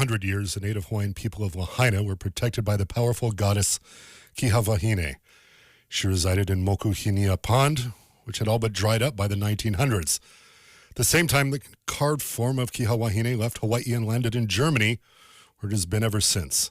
200 years, the native Hawaiian people of Lāhainās were protected by the powerful goddess Kihawahine. She resided in Mokuhinia Pond, which had all but dried up by the 1900s. At the same time, the carved form of Kihawahine left Hawaii and landed in Germany, where it has been ever since.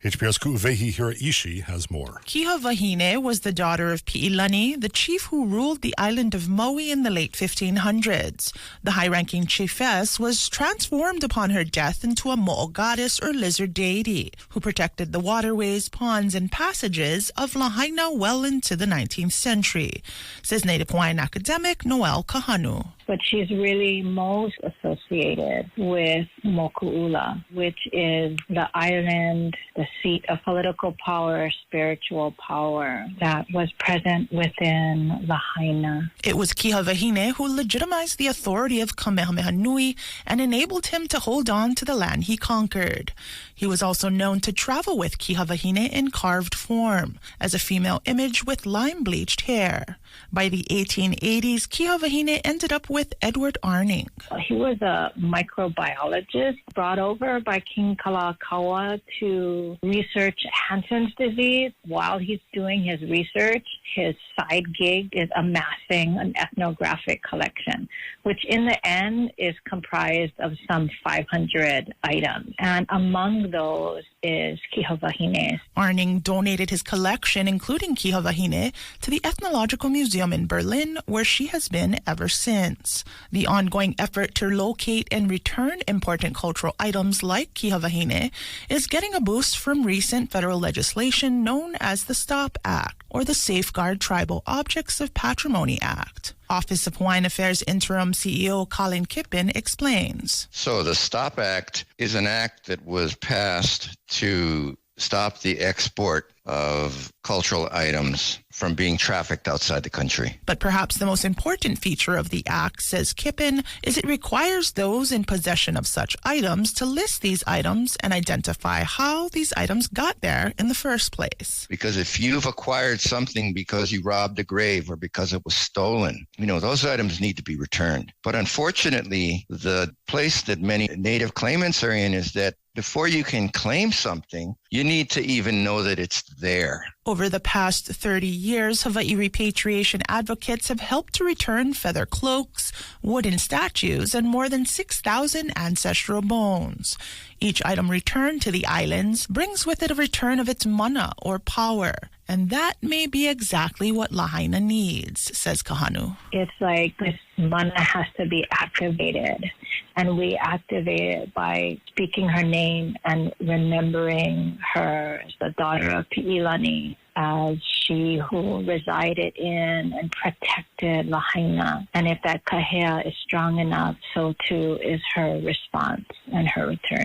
HPR's Ku'uwehi Hiraishi has more. Kihawahine was the daughter of Pi'ilani, the chief who ruled the island of Maui in the late 1500s. The high-ranking chiefess was transformed upon her death into a mo'o goddess or lizard deity who protected the waterways, ponds, and passages of Lahaina well into the 19th century, says Native Hawaiian academic Noel Kahanu. But she's really most associated with Moku'ula, which is the island, the seat of political power, spiritual power that was present within Lahaina. It was Kihawahine who legitimized the authority of Kamehameha Nui and enabled him to hold on to the land he conquered. He was also known to travel with Kihawahine in carved form, as a female image with lime-bleached hair. By the 1880s, Kihawahine ended up with Edward Arning. He was a microbiologist brought over by King Kalakaua to research Hansen's disease. While he's doing his research, his side gig is amassing an ethnographic collection, which in the end is comprised of some 500 items. And among those is Kihawahine. Arning donated his collection, including Kihawahine, to the Ethnological Museum in Berlin, where she has been ever since. The ongoing effort to locate and return important cultural items like Kihawahine is getting a boost from recent federal legislation known as the STOP Act, or the Safeguard Tribal Objects of Patrimony Act. Office of Hawaiian Affairs Interim CEO Colin Kippen explains. So the STOP Act is an act that was passed to stop the export of cultural items from being trafficked outside the country. But perhaps the most important feature of the act, says Kippen, is it requires those in possession of such items to list these items and identify how these items got there in the first place. Because if you've acquired something because you robbed a grave or because it was stolen, those items need to be returned. But unfortunately, the place that many native claimants are in is that before you can claim something, you need to even know that it's there. Over the past 30 years, Hawaii repatriation advocates have helped to return feather cloaks, wooden statues, and more than 6,000 ancestral bones. Each item returned to the islands brings with it a return of its mana, or power. And that may be exactly what Lahaina needs, says Kahanu. It's like this mana has to be activated. And we activate it by speaking her name and remembering her as the daughter of Pi'ilani, as she who resided in and protected Lahaina. And if that kahea is strong enough, so too is her response and her return.